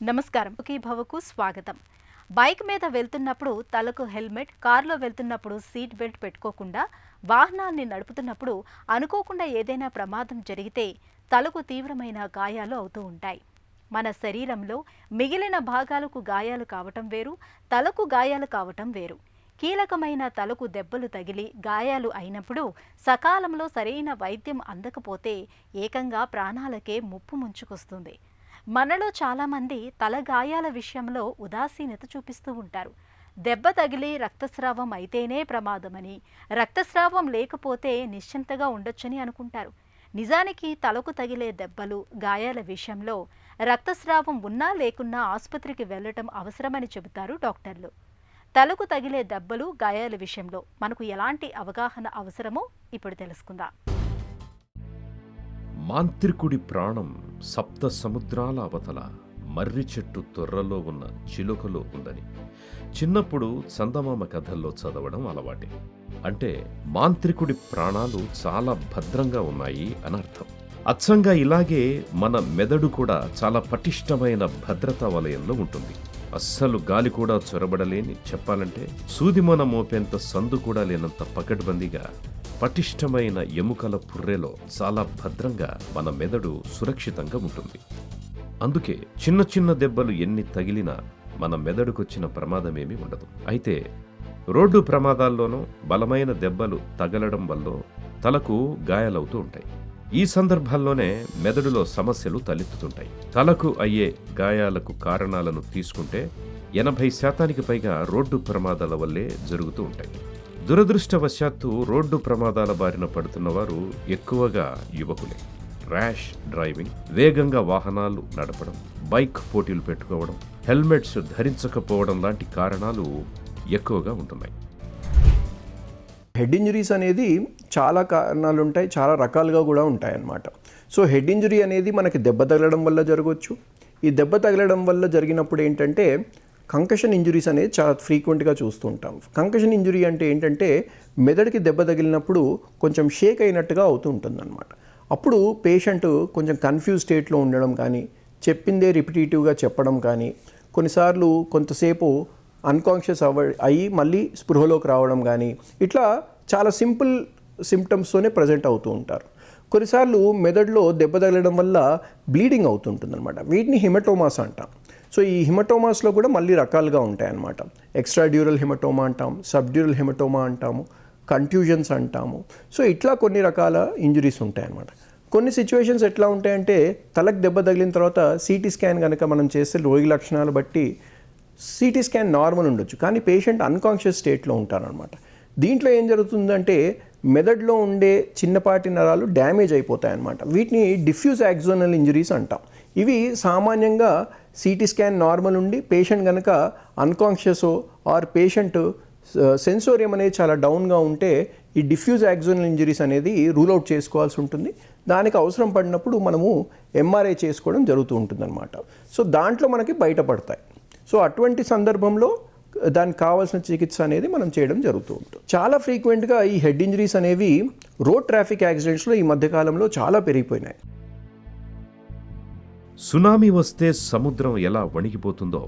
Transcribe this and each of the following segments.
నమస్కారం. భవకు స్వాగతం. బైక్ మీద వెళ్తున్నప్పుడు తలకు హెల్మెట్, కారులో వెళ్తున్నప్పుడు సీట్ బెల్ట్ పెట్టుకోకుండా వాహనాన్ని నడుపుతున్నప్పుడు అనుకోకుండా ఏదైనా ప్రమాదం జరిగితే తలకు తీవ్రమైన గాయాలు అవుతూ ఉంటాయి. మన శరీరంలో మిగిలిన భాగాలకు గాయాలు కావటం వేరు, తలకు గాయాలు కావటం వేరు. కీలకమైన తలకు దెబ్బలు తగిలి గాయాలు అయినప్పుడు సకాలంలో సరైన వైద్యం అందకపోతే ఏకంగా ప్రాణాలకే ముప్పు ముంచుకొస్తుంది. మనలో చాలామంది తల గాయాల విషయంలో ఉదాసీనత చూపిస్తూ ఉంటారు. దెబ్బ తగిలి రక్తస్రావం అయితేనే ప్రమాదమని, రక్తస్రావం లేకపోతే నిశ్చింతగా ఉండొచ్చని అనుకుంటారు. నిజానికి తలకు తగిలే దెబ్బలు, గాయాల విషయంలో రక్తస్రావం ఉన్నా లేకున్నా ఆసుపత్రికి వెళ్లటం అవసరమని చెబుతారు డాక్టర్లు. తలకు తగిలే దెబ్బలు, గాయాల విషయంలో మనకు ఎలాంటి అవగాహన అవసరమో ఇప్పుడు తెలుసుకుందాం. మాంత్రికుడి ప్రాణం సప్త సముద్రాల అవతల మర్రి చెట్టు తొర్రలో ఉన్న చిలుకలో ఉందని చిన్నప్పుడు చందమామ కథల్లో చదవడం అలవాటే. అంటే మాంత్రికుడి ప్రాణాలు చాలా భద్రంగా ఉన్నాయి అని అర్థం. అచ్చంగా ఇలాగే మన మెదడు కూడా చాలా పటిష్టమైన భద్రతా వలయంలో ఉంటుంది. అస్సలు గాలి కూడా చొరబడలేని, చెప్పాలంటే సూదిమొన మోపేంత సందు కూడా లేనంత పకడ్బందీగా పటిష్టమైన ఎముకల పుర్రెలో చాలా భద్రంగా మన మెదడు సురక్షితంగా ఉంటుంది. అందుకే చిన్న చిన్న దెబ్బలు ఎన్ని తగిలినా మన మెదడుకొచ్చిన ప్రమాదమేమీ ఉండదు. అయితే రోడ్డు ప్రమాదాల్లోనూ బలమైన దెబ్బలు తగలడం వల్ల తలకు గాయాలవుతూ ఉంటాయి. ఈ సందర్భాల్లోనే మెదడులో సమస్యలు తలెత్తుతుంటాయి. తలకు అయ్యే గాయాలకు కారణాలను తీసుకుంటే 80% పైగా రోడ్డు ప్రమాదాల వల్లే జరుగుతూ ఉంటాయి. దురదృష్టవశాత్తు రోడ్డు ప్రమాదాల బారిన పడుతున్న వారు ఎక్కువగా యువకులే. ర్యాష్ డ్రైవింగ్, వేగంగా వాహనాలు నడపడం, బైక్ పోటీలు పెట్టుకోవడం, హెల్మెట్స్ ధరించకపోవడం లాంటి కారణాలు ఎక్కువగా ఉంటున్నాయి. హెడ్ ఇంజరీస్ అనేది చాలా కారణాలు ఉంటాయి, చాలా రకాలుగా కూడా ఉంటాయి అన్నమాట. సో హెడ్ ఇంజరీ అనేది మనకి దెబ్బ తగలడం వల్ల జరగవచ్చు. ఈ దెబ్బ తగలడం వల్ల జరిగినప్పుడు ఏంటంటే కంకషన్ ఇంజరీస్ అనేది చాలా ఫ్రీక్వెంట్గా చూస్తూ ఉంటాం. కంకషన్ ఇంజరీ అంటే ఏంటంటే మెదడుకి దెబ్బ తగిలినప్పుడు కొంచెం షేక్ అయినట్టుగా అవుతూ ఉంటుందన్నమాట. అప్పుడు పేషెంట్ కొంచెం కన్ఫ్యూజ్ స్టేట్లో ఉండడం కానీ, చెప్పిందే రిపిటేటివ్గా చెప్పడం కానీ, కొన్నిసార్లు కొంతసేపు అన్కాన్షియస్ అయ్యి మళ్ళీ స్పృహలోకి రావడం కానీ, ఇట్లా చాలా సింపుల్ సిమ్టమ్స్తోనే ప్రజెంట్ అవుతూ ఉంటారు. కొన్నిసార్లు మెదడులో దెబ్బ తగలడం వల్ల బ్లీడింగ్ అవుతుంటుందన్నమాట. వీటిని హిమటోమాస్ అంటాం. సో ఈ హిమటోమాస్లో కూడా మళ్ళీ రకాలుగా ఉంటాయన్నమాట. ఎక్స్ట్రా డ్యూరల్ హిమటోమా అంటాం, సబ్డ్యూరల్ హిమటోమా అంటాము, కంట్యూజన్స్ అంటాము. సో ఇట్లా కొన్ని రకాల ఇంజరీస్ ఉంటాయన్నమాట. కొన్ని సిచ్యువేషన్స్ ఎట్లా ఉంటాయంటే తలకు దెబ్బ తగిలిన తర్వాత సిటీ స్కాన్ కనుక మనం చేస్తే రోగి లక్షణాలు బట్టి సిటీ స్కాన్ నార్మల్ ఉండొచ్చు, కానీ పేషెంట్ అన్కాన్షియస్ స్టేట్లో ఉంటారనమాట. దీంట్లో ఏం జరుగుతుందంటే మెదడులో ఉండే చిన్నపాటి నరాలు డ్యామేజ్ అయిపోతాయన్నమాట. వీటిని డిఫ్యూజ్ యాక్సోనల్ ఇంజరీస్ అంటాం. ఇవి సామాన్యంగా సిటీ స్కాన్ నార్మల్ ఉండి పేషెంట్ కనుక అన్కాన్షియస్ ఆర్ పేషెంట్ సెన్సోరియం అనేది చాలా డౌన్గా ఉంటే ఈ డిఫ్యూజ్ యాక్సోనల్ ఇంజరీస్ అనేది రూల్ అవుట్ చేసుకోవాల్సి ఉంటుంది. దానికి అవసరం పడినప్పుడు మనము ఎంఆర్ఐ చేసుకోవడం జరుగుతూ ఉంటుందన్నమాట. సో దాంట్లో మనకి బయటపడతాయి. సో అటువంటి సందర్భంలో దానికి కావాల్సిన చికిత్స అనేది మనం చేయడం జరుగుతూ ఉంటుంది. చాలా ఫ్రీక్వెంట్గా ఈ హెడ్ ఇంజరీస్ అనేవి రోడ్ ట్రాఫిక్ యాక్సిడెంట్స్లో ఈ మధ్యకాలంలో చాలా పెరిగిపోయినాయి. సునామీ వస్తే సముద్రం ఎలా వణికిపోతుందో,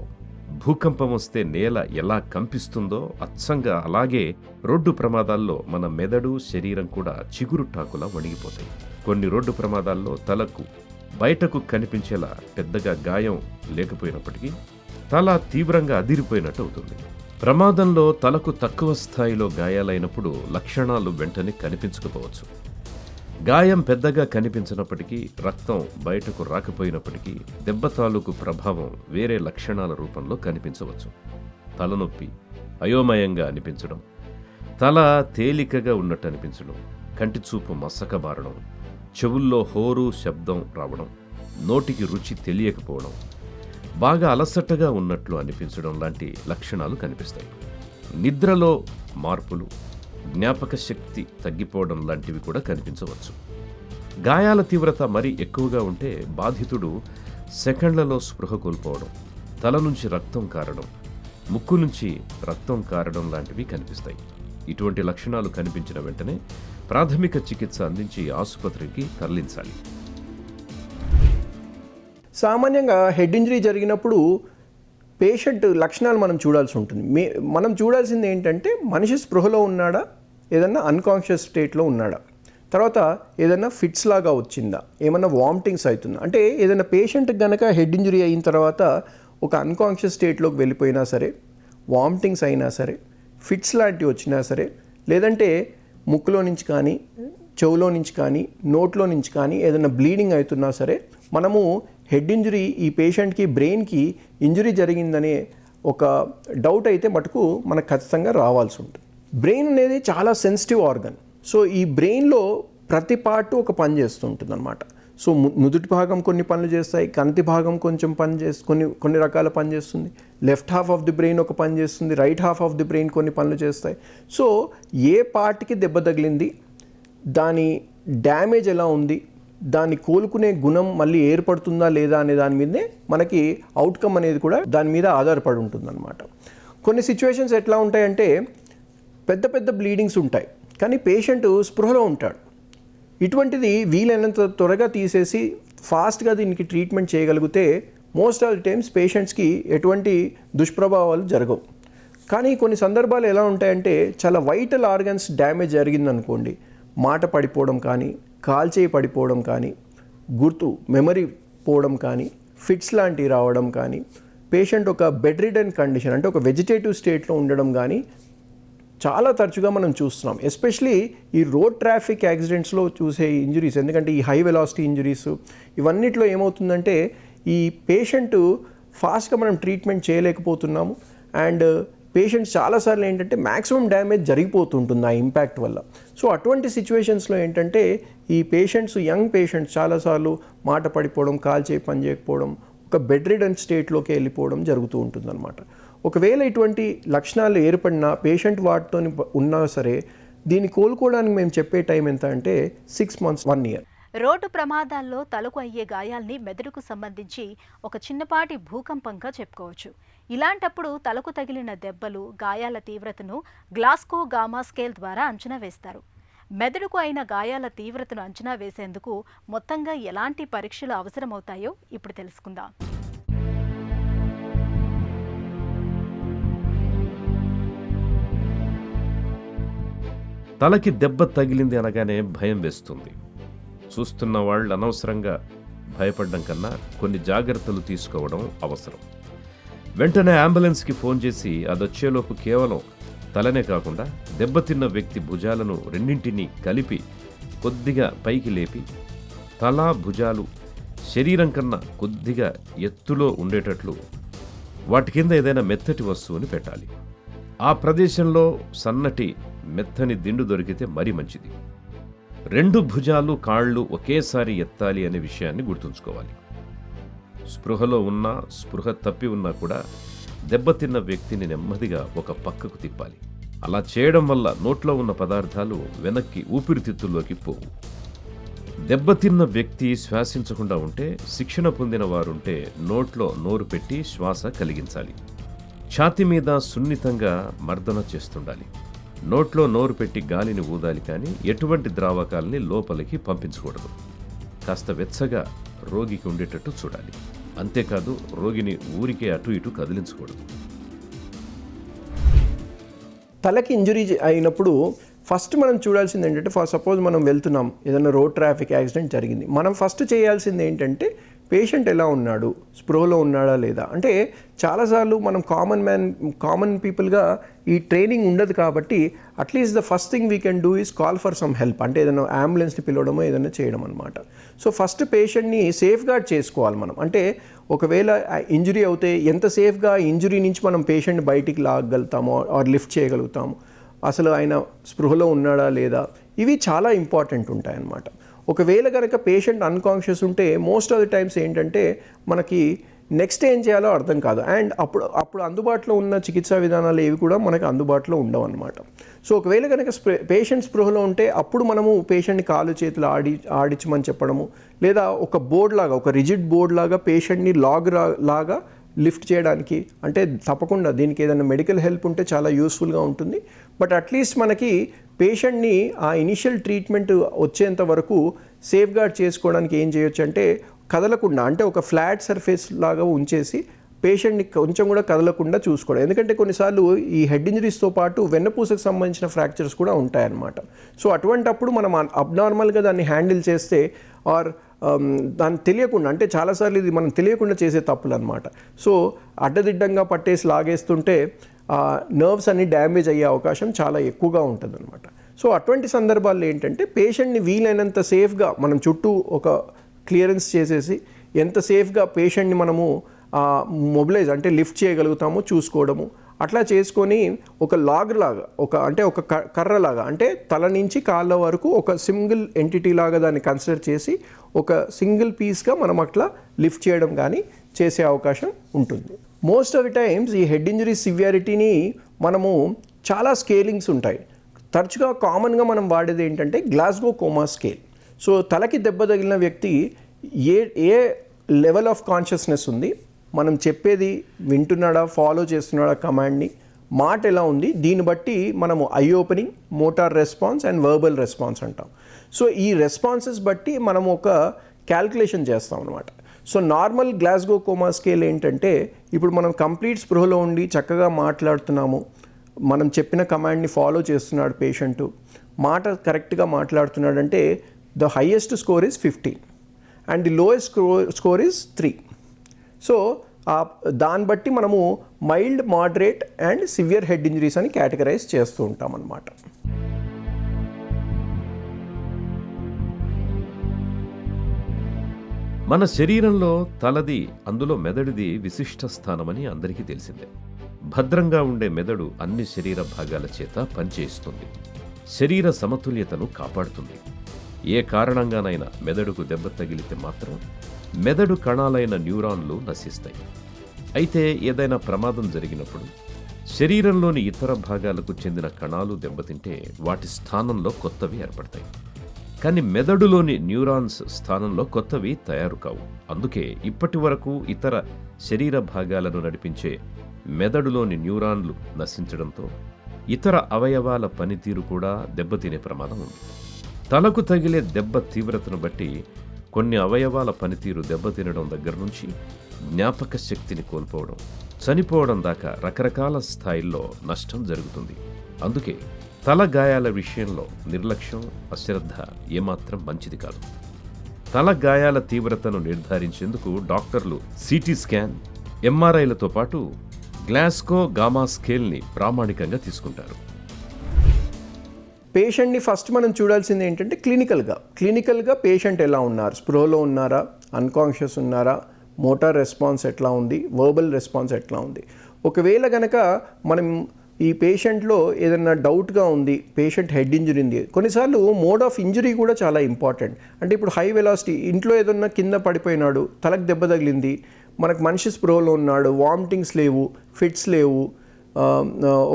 భూకంపం వస్తే నేల ఎలా కంపిస్తుందో అచ్చంగా అలాగే రోడ్డు ప్రమాదాల్లో మన మెదడు, శరీరం కూడా చిగురుటాకులా వణిగిపోతాయి. కొన్ని రోడ్డు ప్రమాదాల్లో తలకు బయటకు కనిపించేలా పెద్దగా గాయం లేకపోయినప్పటికీ తల తీవ్రంగా అదిరిపోయినట్టు అవుతుంది. ప్రమాదంలో తలకు తక్కువ స్థాయిలో గాయాలైనప్పుడు లక్షణాలు వెంటనే కనిపించకపోవచ్చు. గాయం పెద్దగా కనిపించినప్పటికీ, రక్తం బయటకు రాకపోయినప్పటికీ దెబ్బ తాలూకు ప్రభావం వేరే లక్షణాల రూపంలో కనిపించవచ్చు. తలనొప్పి, అయోమయంగా అనిపించడం, తల తేలికగా ఉన్నట్టు అనిపించడం, కంటి చూపు మసకబారడం, చెవుల్లో హోరు శబ్దం రావడం, నోటికి రుచి తెలియకపోవడం, బాగా అలసటగా ఉన్నట్లు అనిపించడం లాంటి లక్షణాలు కనిపిస్తాయి. నిద్రలో మార్పులు, జ్ఞాపక శక్తి తగ్గిపోవడం లాంటివి కూడా కనిపించవచ్చు. గాయాల తీవ్రత మరీ ఎక్కువగా ఉంటే బాధితుడు సెకండ్లలో స్పృహ కోల్పోవడం, తల నుంచి రక్తం కారడం, ముక్కు నుంచి రక్తం కారడం లాంటివి కనిపిస్తాయి. ఇటువంటి లక్షణాలు కనిపించిన వెంటనే ప్రాథమిక చికిత్స అందించి ఆసుపత్రికి తరలించాలి. సామాన్యంగా హెడ్ ఇంజరీ జరిగినప్పుడు పేషెంట్ లక్షణాలు మనం చూడాల్సి ఉంటుంది. మనం చూడాల్సింది ఏంటంటే మనిషి స్పృహలో ఉన్నాడా, ఏదన్నా అన్కాన్షియస్ స్టేట్లో ఉన్నాడా, తర్వాత ఏదైనా ఫిట్స్ లాగా వచ్చిందా, ఏమన్నా వామిటింగ్స్ అవుతుందా. అంటే ఏదైనా పేషెంట్కి కనుక హెడ్ ఇంజరీ అయిన తర్వాత ఒక అన్కాన్షియస్ స్టేట్లోకి వెళ్ళిపోయినా సరే, వామిటింగ్స్ అయినా సరే, ఫిట్స్ లాంటివి వచ్చినా సరే, లేదంటే ముక్కులో నుంచి కానీ, చెవులో నుంచి కానీ, నోట్లో నుంచి కానీ ఏదైనా బ్లీడింగ్ అవుతున్నా సరే, మనము హెడ్ ఇంజరీ ఈ పేషెంట్కి బ్రెయిన్కి ఇంజరీ జరిగిందనే ఒక డౌట్ అయితే మటుకు మనకు ఖచ్చితంగా రావాల్సి ఉంటుంది. బ్రెయిన్ అనేది చాలా సెన్సిటివ్ ఆర్గన్. సో ఈ బ్రెయిన్లో ప్రతి పార్ట్ ఒక పని చేస్తుంటుంది అనమాట. సో నుదుటి భాగం కొన్ని పనులు చేస్తాయి, కంటి భాగం కొంచెం కొన్ని రకాల పని చేస్తుంది, left half of the brain ఒక పని చేస్తుంది, right half of the brain కొన్ని పనులు చేస్తాయి. సో ఏ పార్ట్కి దెబ్బ తగిలింది, దాని డ్యామేజ్ ఎలా ఉంది, దాన్ని కోలుకునే గుణం మళ్ళీ ఏర్పడుతుందా లేదా అనే దాని మీదనే మనకి అవుట్కమ్ అనేది కూడా దాని మీద ఆధారపడి ఉంటుంది అనమాట. కొన్ని సిచ్యువేషన్స్ ఎట్లా ఉంటాయంటే పెద్ద పెద్ద బ్లీడింగ్స్ ఉంటాయి, కానీ పేషెంట్ స్పృహలో ఉంటాడు. ఇటువంటిది వీలైనంత త్వరగా తీసేసి ఫాస్ట్గా దీనికి ట్రీట్మెంట్ చేయగలిగితే మోస్ట్ ఆఫ్ ది టైమ్స్ పేషెంట్స్కి ఎటువంటి దుష్ప్రభావాలు జరగవు. కానీ కొన్ని సందర్భాలు ఎలా ఉంటాయంటే చాలా వైటల్ ఆర్గన్స్ డ్యామేజ్ జరిగిందనుకోండి, మాట పడిపోవడం కానీ, కాల్చేయి పడిపోవడం కానీ, మెమరీ పోవడం కానీ, ఫిట్స్ లాంటివి రావడం కానీ, పేషెంట్ ఒక బెడ్ రిడన్ కండిషన్ అంటే ఒక వెజిటేటివ్ స్టేట్లో ఉండడం కానీ చాలా తరచుగా మనం చూస్తున్నాం. ఎస్పెషలీ ఈ రోడ్ ట్రాఫిక్ యాక్సిడెంట్స్లో చూసే ఇంజరీస్, ఎందుకంటే ఈ హై వెలాసిటీ ఇంజరీస్ ఇవన్నిట్లో ఏమవుతుందంటే ఈ పేషెంట్ ఫాస్ట్గా మనం ట్రీట్మెంట్ చేయలేకపోతున్నాము. అండ్ పేషెంట్స్ చాలాసార్లు ఏంటంటే మ్యాక్సిమం డ్యామేజ్ జరిగిపోతుంటుంది ఆ ఇంపాక్ట్ వల్ల. సో అటువంటి సిచ్యువేషన్స్లో ఏంటంటే ఈ పేషెంట్స్, యంగ్ పేషెంట్స్ చాలాసార్లు మాట పడిపోవడం, కాల్ చేయి పని చేయకపోవడం, ఒక బెడ్ రిడన్ స్టేట్లోకి వెళ్ళిపోవడం జరుగుతూ ఉంటుందన్నమాట. ఒకవేళ ఇటువంటి లక్షణాలు ఏర్పడినా పేషెంట్ వాటితో ఉన్నా సరే దీన్ని కోలుకోవడానికి మేము చెప్పే టైం ఎంత అంటే 6 months, 1 year. రోడ్డు ప్రమాదాల్లో తలకు అయ్యే గాయాల్ని మెదడుకు సంబంధించి ఒక చిన్నపాటి భూకంపంగా చెప్పుకోవచ్చు. ఇలాంటప్పుడు తలకు తగిలిన దెబ్బలు, గాయాల తీవ్రతను గ్లాస్గో గామా స్కేల్ ద్వారా అంచనా వేస్తారు. మెదడుకు అయిన గాయాల తీవ్రతను అంచనా వేసేందుకు మొత్తంగా ఎలాంటి పరీక్షలు అవసరమవుతాయో ఇప్పుడు తెలుసుకుందాం. తలకి దెబ్బ తగిలింది అనగానే భయం వేస్తుంది. చూస్తున్న వాళ్ళు అనవసరంగా భయపడడం కన్నా కొన్ని జాగ్రత్తలు తీసుకోవడం అవసరం. వెంటనే అంబులెన్స్కి ఫోన్ చేసి అదొచ్చేలోపు కేవలం తలనే కాకుండా దెబ్బతిన్న వ్యక్తి భుజాలను రెండింటినీ కలిపి కొద్దిగా పైకి లేపి తల, భుజాలు శరీరం కన్నా కొద్దిగా ఎత్తులో ఉండేటట్లు వాటి కింద ఏదైనా మెత్తటి వస్తువుని పెట్టాలి. ఆ ప్రదేశంలో సన్నటి మెత్తని దిండు దొరికితే మరీ మంచిది. 2 భుజాలు, కాళ్ళు ఒకేసారి ఎత్తాలి అనే విషయాన్ని గుర్తుంచుకోవాలి. స్పృహలో ఉన్నా, స్పృహ తప్పి ఉన్నా కూడా దెబ్బతిన్న వ్యక్తిని నెమ్మదిగా ఒక పక్కకు తిప్పాలి. అలా చేయడం వల్ల నోట్లో ఉన్న పదార్థాలు వెనక్కి ఊపిరితిత్తుల్లోకి పోవు. దెబ్బతిన్న వ్యక్తి శ్వాసించకుండా ఉంటే, శిక్షణ పొందిన వారుంటే నోట్లో నోరు పెట్టి శ్వాస కలిగించాలి. ఛాతీ మీద సున్నితంగా మర్దన చేస్తుండాలి. నోట్లో నోరు పెట్టి గాలిని ఊదాలి, కానీ ఎటువంటి ద్రావకాలని లోపలికి పంపించకూడదు. కాస్త వెచ్చగా రోగికి ఉండేటట్టు చూడాలి. అంతేకాదు రోగిని ఊరికే అటు ఇటు కదిలించకూడదు. తలకి ఇంజరీ అయినప్పుడు ఫస్ట్ మనం చూడాల్సింది ఏంటంటే, సపోజ్ మనం వెళ్తున్నాం, ఏదైనా రోడ్ ట్రాఫిక్ యాక్సిడెంట్ జరిగింది, మనం ఫస్ట్ చేయాల్సింది ఏంటంటే పేషెంట్ ఎలా ఉన్నాడు, స్పృహలో ఉన్నాడా లేదా. అంటే చాలాసార్లు మనం కామన్ పీపుల్గా ఈ ట్రైనింగ్ ఉండదు కాబట్టి at least the first thing we can do is call for some help. అంటే ఏదైనా అంబులెన్స్ని పిలవడమో ఏదైనా చేయడం అనమాట. సో ఫస్ట్ పేషెంట్ని సేఫ్ గార్డ్ చేసుకోవాలి మనం. అంటే ఒకవేళ ఇంజరీ అవుతే ఎంత సేఫ్గా ఇంజరీ నుంచి మనం పేషెంట్ బయటికి లాగలుగుతామో ఆర్ లిఫ్ట్ చేయగలుగుతాము, అసలు ఆయన స్పృహలో ఉన్నాడా లేదా, ఇవి చాలా ఇంపార్టెంట్ ఉంటాయన్నమాట. ఒకవేళ కనుక పేషెంట్ అన్కాన్షియస్ ఉంటే మోస్ట్ ఆఫ్ ది టైమ్స్ ఏంటంటే మనకి నెక్స్ట్ ఏం చేయాలో అర్థం కాదు. అండ్ అప్పుడు అందుబాటులో ఉన్న చికిత్సా విధానాలు ఏవి కూడా మనకు అందుబాటులో ఉండవు అన్నమాట. సో ఒకవేళ కనుక పేషెంట్ స్పృహలో ఉంటే అప్పుడు మనము పేషెంట్ని కాలు చేతులు ఆడించమని చెప్పడము, లేదా ఒక బోర్డ్ లాగా, ఒక రిజిడ్ బోర్డ్ లాగా పేషెంట్ని లాగా లిఫ్ట్ చేయడానికి, అంటే తప్పకుండా దీనికి ఏదైనా మెడికల్ హెల్ప్ ఉంటే చాలా యూస్ఫుల్గా ఉంటుంది. బట్ అట్లీస్ట్ మనకి పేషెంట్ని ఆ ఇనిషియల్ ట్రీట్మెంట్ వచ్చేంత వరకు సేఫ్ గార్డ్ చేసుకోవడానికి ఏం చేయొచ్చు అంటే కదలకుండా, అంటే ఒక ఫ్లాట్ సర్ఫేస్ లాగా ఉంచేసి పేషెంట్ని కొంచెం కూడా కదలకుండా చూసుకోవడం. ఎందుకంటే కొన్నిసార్లు ఈ హెడ్ ఇంజరీస్తో పాటు వెన్నపూసకు సంబంధించిన ఫ్రాక్చర్స్ కూడా ఉంటాయన్నమాట. సో అటువంటప్పుడు మనం అబ్నార్మల్గా దాన్ని హ్యాండిల్ చేస్తే ఆర్ దాన్ని తెలియకుండా, అంటే చాలాసార్లు ఇది మనం తెలియకుండా చేసే తప్పులు అనమాట. సో అడ్డదిడ్డంగా పట్టేసి లాగేస్తుంటే నర్వ్స్ అన్ని డ్యామేజ్ అయ్యే అవకాశం చాలా ఎక్కువగా ఉంటుందన్నమాట. సో అటువంటి సందర్భాల్లో ఏంటంటే పేషెంట్ని వీలైనంత సేఫ్గా మనం చుట్టూ ఒక క్లియరెన్స్ చేసేసి ఎంత సేఫ్గా పేషెంట్ని మనము మొబిలైజ్ అంటే లిఫ్ట్ చేయగలుగుతామో చూసుకోవడము, అట్లా చేసుకొని ఒక లాగ్ లాగా ఒక కర్రలాగా, అంటే తల నుంచి కాళ్ళ వరకు ఒక సింగిల్ ఎంటిటీ లాగా దాన్ని కన్సిడర్ చేసి ఒక సింగిల్ పీస్గా మనం అట్లా లిఫ్ట్ చేయడం కానీ చేసే అవకాశం ఉంటుంది. మోస్ట్ ఆఫ్ ది టైమ్స్ ఈ హెడ్ ఇంజరీ సివియారిటీని మనము చాలా స్కేలింగ్స్ ఉంటాయి. తరచుగా కామన్గా మనం వాడేది ఏంటంటే గ్లాస్గో కోమా స్కేల్. సో తలకి దెబ్బ తగిలిన వ్యక్తి ఏ లెవెల్ ఆఫ్ కాన్షియస్నెస్ ఉంది, మనం చెప్పేది వింటున్నాడా, ఫాలో చేస్తున్నాడా కమాండ్ని, మాట ఎలా ఉంది, దీన్ని బట్టి మనము eye opening, motor response and verbal response అంటాం. సో ఈ రెస్పాన్సెస్ బట్టి మనం ఒక క్యాల్కులేషన్ చేస్తాం అనమాట. So normal Glasgow coma scale ఏంటంటే ఇప్పుడు మనం కంప్లీట్ స్పృహలో ఉండి చక్కగా మాట్లాడుతున్నాము, మనం చెప్పిన కమాండ్ని ఫాలో చేస్తున్నాడు పేషెంటు, మాట కరెక్ట్గా మాట్లాడుతున్నాడంటే the highest score is 15 and the lowest score is 3. So దాన్ని బట్టి మనము mild, moderate and severe head injuries అని కేటగరైజ్ చేస్తూ ఉంటాం అన్నమాట. మన శరీరంలో తలది, అందులో మెదడుది విశిష్ట స్థానమని అందరికీ తెలిసిందే. భద్రంగా ఉండే మెదడు అన్ని శరీర భాగాల చేత పనిచేస్తుంది, శరీర సమతుల్యతను కాపాడుతుంది. ఏ కారణంగానైనా మెదడుకు దెబ్బ తగిలితే మాత్రం మెదడు కణాలైన న్యూరాన్లు నశిస్తాయి. అయితే ఏదైనా ప్రమాదం జరిగినప్పుడు శరీరంలోని ఇతర భాగాలకు చెందిన కణాలు దెబ్బతింటే వాటి స్థానంలో కొత్తవి ఏర్పడతాయి. కానీ మెదడులోని న్యూరాన్స్ స్థానంలో కొత్తవి తయారు కావు. అందుకే ఇప్పటి వరకు ఇతర శరీర భాగాలను నడిపించే మెదడులోని న్యూరాన్లు నశించడంతో ఇతర అవయవాల పనితీరు కూడా దెబ్బతినే ప్రమాదం ఉంది. తలకు తగిలే దెబ్బ తీవ్రతను బట్టి కొన్ని అవయవాల పనితీరు దెబ్బతినడం దగ్గర నుంచి జ్ఞాపక శక్తిని కోల్పోవడం, చనిపోవడం దాకా రకరకాల స్థాయిల్లో నష్టం జరుగుతుంది. అందుకే తల గాయాల విషయంలో నిర్లక్ష్యం, అశ్రద్ధ ఏమాత్రం మంచిది కాదు. తల గాయాల తీవ్రతను నిర్ధారించేందుకు డాక్టర్లు సిటీ స్కాన్, ఎంఆర్ఐలతో పాటు గ్లాస్గో గామా స్కేల్ని ప్రామాణికంగా తీసుకుంటారు. పేషెంట్ని ఫస్ట్ మనం చూడాల్సింది ఏంటంటే క్లినికల్గా పేషెంట్ ఎలా ఉన్నారు, స్పృహలో ఉన్నారా, అన్కాన్షియస్ ఉన్నారా, మోటార్ రెస్పాన్స్ ఎట్లా ఉంది, వర్బల్ రెస్పాన్స్ ఎట్లా ఉంది. ఒకవేళ కనుక మనం ఈ పేషెంట్లో ఏదైనా డౌట్గా ఉంది, పేషెంట్ హెడ్ ఇంజరీ ఉంది, కొన్నిసార్లు మోడ్ ఆఫ్ ఇంజరీ కూడా చాలా ఇంపార్టెంట్. అంటే ఇప్పుడు హై వెలాసిటీ, ఇంట్లో ఏదన్నా కింద పడిపోయినాడు, తలకు దెబ్బ తగిలింది, మనకు మనిషి స్పృహలో ఉన్నాడు, వామిటింగ్స్ లేవు, ఫిట్స్ లేవు,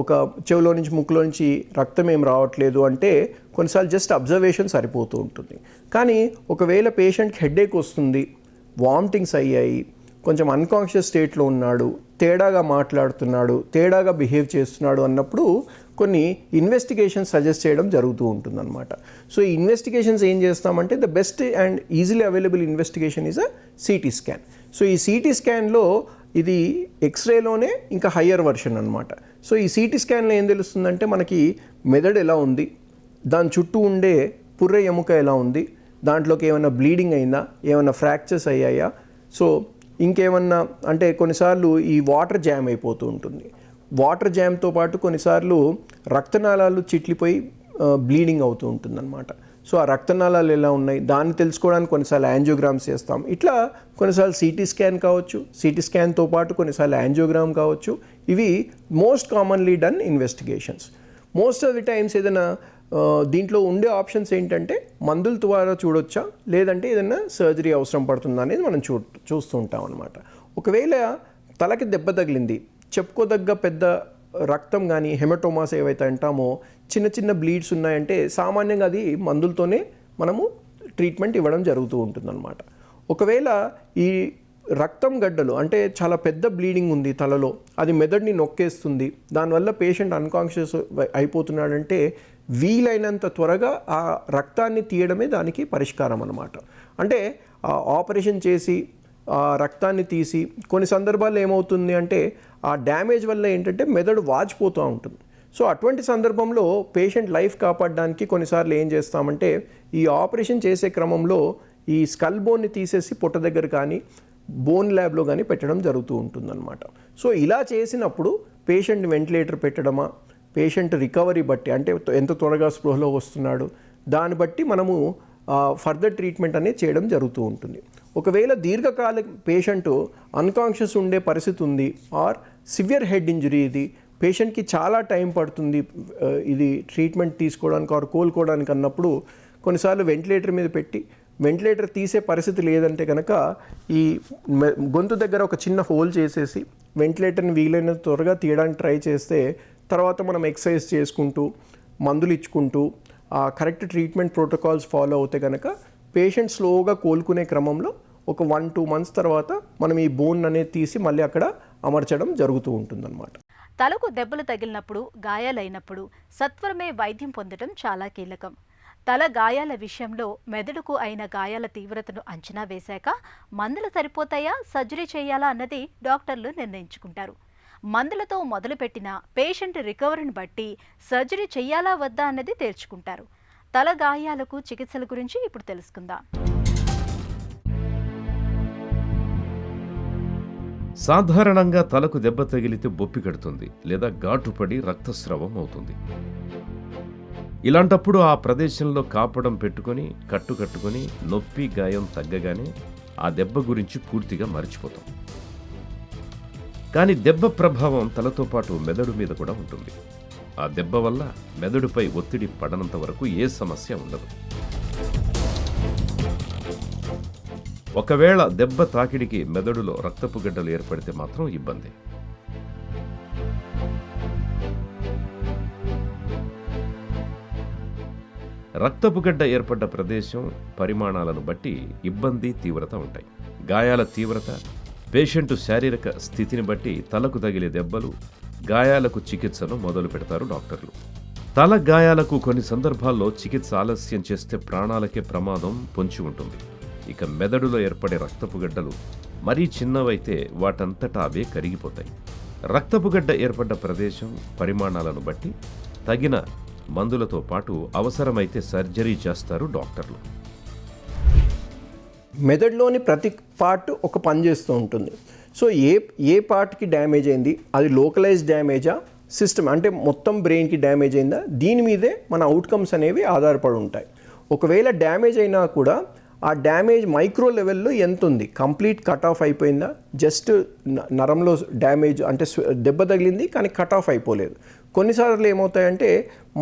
ఒక చెవిలో నుంచి ముక్కులో నుంచి రక్తం ఏం రావట్లేదు అంటే కొన్నిసార్లు జస్ట్ అబ్జర్వేషన్ సరిపోతూ ఉంటుంది. కానీ ఒకవేళ పేషెంట్కి హెడేక్ వస్తుంది, వామిటింగ్స్ అయ్యాయి, కొంచెం అన్కాన్షియస్ స్టేట్లో ఉన్నాడు, తేడాగా మాట్లాడుతున్నాడు, తేడాగా బిహేవ్ చేస్తున్నాడు అన్నప్పుడు కొన్ని ఇన్వెస్టిగేషన్స్ సజెస్ట్ చేయడం జరుగుతూ ఉంటుందన్నమాట. సో ఈ ఇన్వెస్టిగేషన్స్ ఏం చేస్తామంటే the best and easily available investigation is a CT scan. So ఈ సిటీ స్కాన్లో ఇది ఎక్స్రేలోనే ఇంకా హయ్యర్ వర్షన్ అనమాట. సో ఈ సిటీ స్కాన్లో ఏం తెలుస్తుందంటే మనకి మెదడు ఎలా ఉంది, దాని చుట్టూ ఉండే పుర్రె ఎముక ఎలా ఉంది, దాంట్లోకి ఏమైనా బ్లీడింగ్ అయిందా, ఏమైనా ఫ్రాక్చర్స్ అయ్యాయా, సో ఇంకేమన్నా, అంటే కొన్నిసార్లు ఈ వాటర్ జామ్ అయిపోతూ ఉంటుంది. వాటర్ జామ్తో పాటు కొన్నిసార్లు రక్తనాళాలు చిట్లిపోయి బ్లీడింగ్ అవుతూ ఉంటుందన్నమాట. సో ఆ రక్తనాళాలు ఎలా ఉన్నాయి దాన్ని తెలుసుకోవడానికి కొన్నిసార్లు యాంజియోగ్రామ్స్ చేస్తాం. ఇట్లా కొన్నిసార్లు సిటీ స్కాన్ కావచ్చు, సిటీ స్కాన్తో పాటు కొన్నిసార్లు యాంజియోగ్రామ్ కావచ్చు. ఇవి most commonly done investigations. Most of the times ఏదైనా దీంట్లో ఉండే ఆప్షన్స్ ఏంటంటే మందుల ద్వారా చూడొచ్చా, లేదంటే ఏదైనా సర్జరీ అవసరం పడుతుందా అనేది మనం చూస్తూ ఉంటాం అనమాట. ఒకవేళ తలకి దెబ్బ తగిలింది, చెప్పుకోదగ్గ పెద్ద రక్తం కానీ హెమటోమాస్ ఏవైతే అంటామో చిన్న చిన్న బ్లీడ్స్ ఉన్నాయంటే సామాన్యంగా అది మందులతోనే మనము ట్రీట్మెంట్ ఇవ్వడం జరుగుతూ ఉంటుందన్నమాట. ఒకవేళ ఈ రక్తం గడ్డలు అంటే చాలా పెద్ద బ్లీడింగ్ ఉంది తలలో, అది మెదడుని నొక్కేస్తుంది, దానివల్ల పేషెంట్ అన్కాన్షియస్ అయిపోతున్నాడంటే వీలైనంత త్వరగా ఆ రక్తాన్ని తీయడమే దానికి పరిష్కారం అన్నమాట. అంటే ఆపరేషన్ చేసి రక్తాన్ని తీసి కొన్ని సందర్భాల్లో ఏమవుతుంది అంటే ఆ డ్యామేజ్ వల్ల ఏంటంటే మెదడు వాచిపోతూ ఉంటుంది. సో అటువంటి సందర్భంలో పేషెంట్ లైఫ్ కాపాడడానికి కొన్నిసార్లు ఏం చేస్తామంటే ఈ ఆపరేషన్ చేసే క్రమంలో ఈ స్కల్ బోన్ని తీసేసి పొట్ట దగ్గర కానీ బోన్ ల్యాబ్లో కానీ పెట్టడం జరుగుతూ ఉంటుందన్నమాట. సో ఇలా చేసినప్పుడు పేషెంట్ వెంటిలేటర్ పెట్టడమా, పేషెంట్ రికవరీ బట్టి అంటే ఎంత త్వరగా స్పృహలో వస్తున్నాడు దాన్ని బట్టి మనము ఫర్దర్ ట్రీట్మెంట్ అనేది చేయడం జరుగుతూ ఉంటుంది. ఒకవేళ దీర్ఘకాల పేషెంట్ అన్కాన్షియస్ ఉండే పరిస్థితి ఉంది ఆర్ సివియర్ హెడ్ ఇంజరీ, ఇది పేషెంట్కి చాలా టైం పడుతుంది ఇది ట్రీట్మెంట్ తీసుకోవడానికి ఆర్ కోలుకోవడానికి అన్నప్పుడు కొన్నిసార్లు వెంటిలేటర్ మీద పెట్టి వెంటిలేటర్ తీసే పరిస్థితి లేదంటే కనుక ఈ గొంతు దగ్గర ఒక చిన్న హోల్ చేసేసి వెంటిలేటర్ని వీలైనంత త్వరగా తీయడానికి ట్రై చేస్తే తర్వాత మనం ఎక్సర్సైజ్ చేసుకుంటూ మందులు ఇచ్చుకుంటూ కరెక్ట్ ట్రీట్మెంట్ ప్రోటోకాల్స్ ఫాలో అవుతే కనుక పేషెంట్ స్లోగా కోలుకునే క్రమంలో ఒక 1-2 మంత్స్ తర్వాత మనం ఈ బోన్ అనేది తీసి మళ్ళీ అక్కడ అమర్చడం జరుగుతూ ఉంటుందన్నమాట. తలకు దెబ్బలు తగిలినప్పుడు, గాయాలైనప్పుడు సత్వరమే వైద్యం పొందడం చాలా కీలకం. తల గాయాల విషయంలో మెదడుకు అయిన గాయాల తీవ్రతను అంచనా వేశాక మందులు సరిపోతాయా, సర్జరీ చేయాలా అన్నది డాక్టర్లు నిర్ణయించుకుంటారు. మందులతో మొదలుపెట్టిన పేషెంట్ రికవరీని బట్టి సర్జరీ చేయాలా వద్దా అన్నది తేల్చుకుంటారు. తల గాయాలకు చికిత్సల గురించి ఇప్పుడు తెలుసుకుందాం. సాధారణంగా తలకు దెబ్బ తగిలితే బొప్పి కడుతుంది లేదా ఘాటుపడి రక్తస్రావం అవుతుంది. ఇలాంటప్పుడు ఆ ప్రదేశంలో కాపడం పెట్టుకొని కట్టుకొని నొప్పి గాయం తగ్గగానే ఆ దెబ్బ గురించి పూర్తిగా మర్చిపోతాం. కానీ దెబ్బ ప్రభావం తలతో పాటు మెదడు మీద కూడా ఉంటుంది. ఆ దెబ్బ వల్ల మెదడుపై ఒత్తిడి పడనంత వరకు ఏ సమస్య ఉండదు. ఒకవేళ దెబ్బ తాకిడికి మెదడులో రక్తపు గడ్డలు ఏర్పడితే మాత్రం ఇబ్బంది. రక్తపు గడ్డ ఏర్పడ్డ ప్రదేశం, పరిమాణాలను బట్టి ఇబ్బంది, తీవ్రత ఉంటాయి. గాయాల తీవ్రత, పేషెంటు శారీరక స్థితిని బట్టి తలకు తగిలే దెబ్బలు, గాయాలకు చికిత్సను మొదలు పెడతారు డాక్టర్లు. తల గాయాలకు కొన్ని సందర్భాల్లో చికిత్స ఆలస్యం చేస్తే ప్రాణాలకే ప్రమాదం పొంచి ఉంటుంది. ఇక మెదడులో ఏర్పడే రక్తపు గడ్డలు మరీ చిన్నవైతే వాటంతటా అవే కరిగిపోతాయి. రక్తపు గడ్డ ఏర్పడ్డ ప్రదేశం, పరిమాణాలను బట్టి తగిన మందులతో పాటు అవసరమైతే సర్జరీ చేస్తారు డాక్టర్లు. మెదడులోని ప్రతి పార్ట్ ఒక పని చేస్తూ ఉంటుంది. సో ఏ పార్ట్కి డ్యామేజ్ అయింది, అది లోకలైజ్ డ్యామేజా, సిస్టమ్ అంటే మొత్తం బ్రెయిన్కి డ్యామేజ్ అయిందా, దీని మీదే మన అవుట్కమ్స్ అనేవి ఆధారపడి ఉంటాయి. ఒకవేళ డ్యామేజ్ అయినా కూడా ఆ డ్యామేజ్ మైక్రో లెవెల్లో ఎంత ఉంది, కంప్లీట్ కట్ ఆఫ్ అయిపోయిందా, జస్ట్ నరంలో డ్యామేజ్ అంటే దెబ్బ తగిలింది కానీ కట్ ఆఫ్ అయిపోలేదు. కొన్నిసార్లు ఏమవుతాయంటే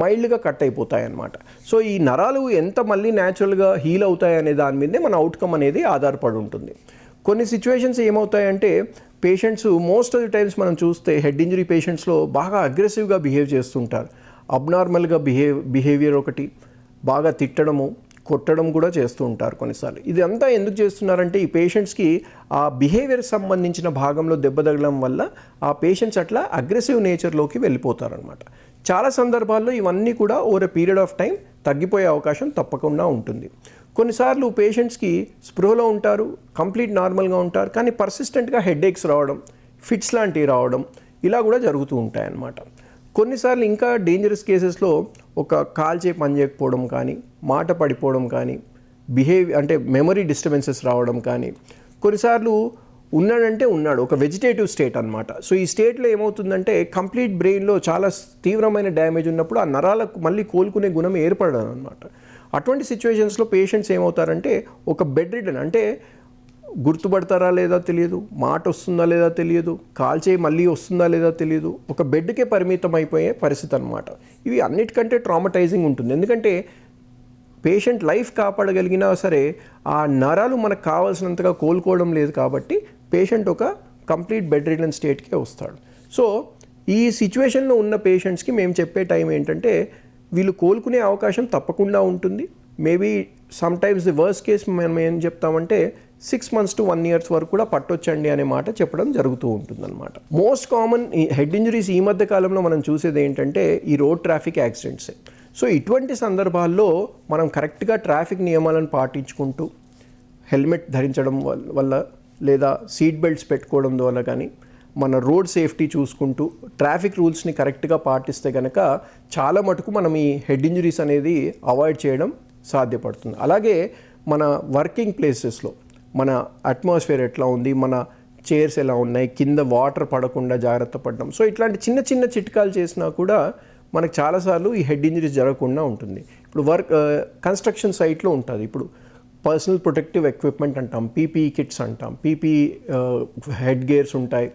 మైల్డ్గా కట్ అయిపోతాయి అన్నమాట. సో ఈ నరాలు ఎంత మళ్ళీ న్యాచురల్గా హీల్ అవుతాయనే దాని మీదే మన అవుట్కమ్ అనేది ఆధారపడి ఉంటుంది. కొన్ని సిచ్యువేషన్స్ ఏమవుతాయంటే patients most of the times మనం చూస్తే హెడ్ ఇంజరీ పేషెంట్స్లో బాగా అగ్రెసివ్గా బిహేవ్ చేస్తుంటారు. అబ్నార్మల్గా బిహేవియర్ ఒకటి, బాగా తిట్టడము, కొట్టడం కూడా చేస్తూ ఉంటారు కొన్నిసార్లు. ఇది అంతా ఎందుకు చేస్తున్నారంటే ఈ పేషెంట్స్కి ఆ బిహేవియర్ సంబంధించిన భాగంలో దెబ్బ తగలడం వల్ల ఆ పేషెంట్స్ అట్లా అగ్రెసివ్ నేచర్లోకి వెళ్ళిపోతారనమాట. చాలా సందర్భాల్లో ఇవన్నీ కూడా over a period of time తగ్గిపోయే అవకాశం తప్పకుండా ఉంటుంది. కొన్నిసార్లు పేషెంట్స్కి స్పృహలో ఉంటారు, కంప్లీట్ నార్మల్గా ఉంటారు, కానీ పర్సిస్టెంట్గా హెడేక్స్ రావడం, ఫిట్స్ లాంటివి రావడం ఇలా కూడా జరుగుతూ ఉంటాయన్నమాట. కొన్నిసార్లు ఇంకా డేంజరస్ కేసెస్లో ఒక కాల్చే పని చేయకపోవడం కానీ, మాట పడిపోవడం కానీ, అంటే మెమరీ డిస్టర్బెన్సెస్ రావడం కానీ, కొన్నిసార్లు ఉన్నాడంటే ఉన్నాడు ఒక వెజిటేటివ్ స్టేట్ అనమాట. సో ఈ స్టేట్లో ఏమవుతుందంటే కంప్లీట్ బ్రెయిన్లో చాలా తీవ్రమైన డ్యామేజ్ ఉన్నప్పుడు ఆ నరాలకు మళ్ళీ కోలుకునే గుణం ఏర్పడదు అనమాట. అటువంటి సిచ్యువేషన్స్లో పేషెంట్స్ ఏమవుతారంటే ఒక బెడ్ రిడన్ అంటే గుర్తుపడతారా లేదా తెలియదు, మాట వస్తుందా లేదా తెలియదు, కాల్చే మళ్ళీ వస్తుందా లేదా తెలియదు, ఒక బెడ్కే పరిమితం అయిపోయే పరిస్థితి అనమాట. ఇవి అన్నిటికంటే ట్రామటైజింగ్ ఉంటుంది. ఎందుకంటే పేషెంట్ లైఫ్ కాపాడగలిగినా సరే ఆ నరాలు మనకు కావాల్సినంతగా కోలుకోవడం లేదు కాబట్టి పేషెంట్ ఒక కంప్లీట్ బెడ్ రిడన్ స్టేట్కే వస్తాడు. సో ఈ సిచ్యువేషన్లో ఉన్న పేషెంట్స్కి మేము చెప్పే టైం ఏంటంటే వీళ్ళు కోలుకునే అవకాశం తప్పకుండా ఉంటుంది. Maybe some times the worst case మనం ఏం చెప్తామంటే 6 months to 1 year వరకు కూడా పట్టొచ్చండి అనే మాట చెప్పడం జరుగుతూ ఉంటుందన్నమాట. మోస్ట్ కామన్ హెడ్ ఇంజరీస్ ఈ మధ్య కాలంలో మనం చూసేది ఏంటంటే ఈ రోడ్ ట్రాఫిక్ యాక్సిడెంట్స్. సో ఇటువంటి సందర్భాల్లో మనం కరెక్ట్గా ట్రాఫిక్ నియమాలను పాటించుకుంటూ హెల్మెట్ ధరించడం వల్ల లేదా సీట్ బెల్ట్స్ పెట్టుకోవడం వల్ల కానీ మన రోడ్ సేఫ్టీ చూసుకుంటూ ట్రాఫిక్ రూల్స్ని కరెక్ట్గా పాటిస్తే కనుక చాలా మటుకు మనం ఈ హెడ్ ఇంజరీస్ అనేది అవాయిడ్ చేయడం సాధ్యపడుతుంది. అలాగే మన వర్కింగ్ ప్లేసెస్లో మన అట్మాస్ఫియర్ ఎట్లా ఉంది, మన చైర్స్ ఎలా ఉన్నాయి, కింద వాటర్ పడకుండా జాగ్రత్త పడడం. సో ఇట్లాంటి చిన్న చిన్న చిట్కాలు చేసినా కూడా మనకు చాలాసార్లు ఈ హెడ్ ఇంజరీస్ జరగకుండా ఉంటుంది. ఇప్పుడు కన్స్ట్రక్షన్ సైట్లో ఉంటుంది. ఇప్పుడు పర్సనల్ ప్రొటెక్టివ్ ఎక్విప్మెంట్ అంటాం, పీపీఈ కిట్స్ అంటాం, పీపీఈ హెడ్ గేర్స్ ఉంటాయి,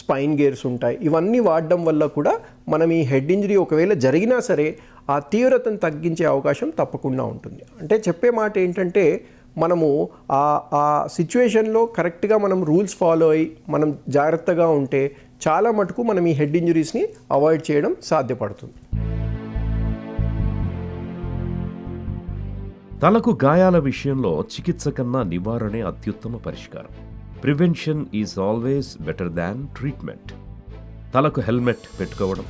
స్పైన్ గేర్స్ ఉంటాయి. ఇవన్నీ వాడడం వల్ల కూడా మనం ఈ హెడ్ ఇంజరీ ఒకవేళ జరిగినా సరే ఆ తీవ్రతను తగ్గించే అవకాశం తప్పకుండా ఉంటుంది. అంటే చెప్పే మాట ఏంటంటే మనము ఆ సిచ్యువేషన్లో కరెక్ట్గా మనం రూల్స్ ఫాలో అయ్యి మనం జాగ్రత్తగా ఉంటే చాలా మటుకు మనం ఈ హెడ్ ఇంజరీస్ని అవాయిడ్ చేయడం సాధ్యపడుతుంది. తలకు గాయాల విషయంలో చికిత్స కన్నా నివారణే అత్యుత్తమ పరిష్కారం. Prevention is always better than treatment. తలకు హెల్మెట్ పెట్టుకోవడం,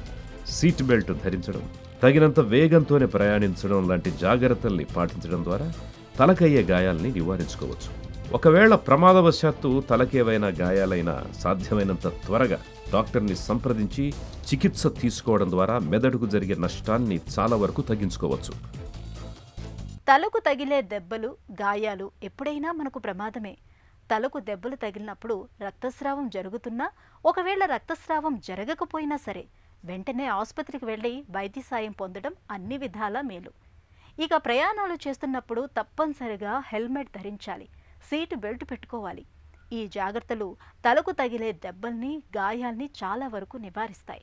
సీట్ బెల్ట్ ధరించడం, తగినంత వేగంతోనే ప్రయాణించడం లాంటి జాగ్రత్తల్ని పాటించడం ద్వారా తలకయ్యే గాయాల్ని నివారించుకోవచ్చు. ఒకవేళ ప్రమాదవశాత్తు తలకేవైనా గాయాలైనా సాధ్యమైనంత త్వరగా డాక్టర్ని సంప్రదించి చికిత్స తీసుకోవడం ద్వారా మెదడుకు జరిగే నష్టాన్ని చాలా వరకు తగ్గించుకోవచ్చు. తలకు తగిలే దెబ్బలు, గాయాలు ఎప్పుడైనా మనకు ప్రమాదమే. తలకు దెబ్బలు తగిలినప్పుడు రక్తస్రావం జరుగుతున్నా, ఒకవేళ రక్తస్రావం జరగకపోయినా సరే వెంటనే ఆసుపత్రికి వెళ్ళి వైద్య సాయం పొందడం అన్ని విధాలా మేలు. ఇక ప్రయాణాలు చేస్తున్నప్పుడు తప్పనిసరిగా హెల్మెట్ ధరించాలి, సీటు బెల్ట్ పెట్టుకోవాలి. ఈ జాగ్రత్తలు తలకు తగిలే దెబ్బల్ని, గాయాల్ని చాలా వరకు నివారిస్తాయి.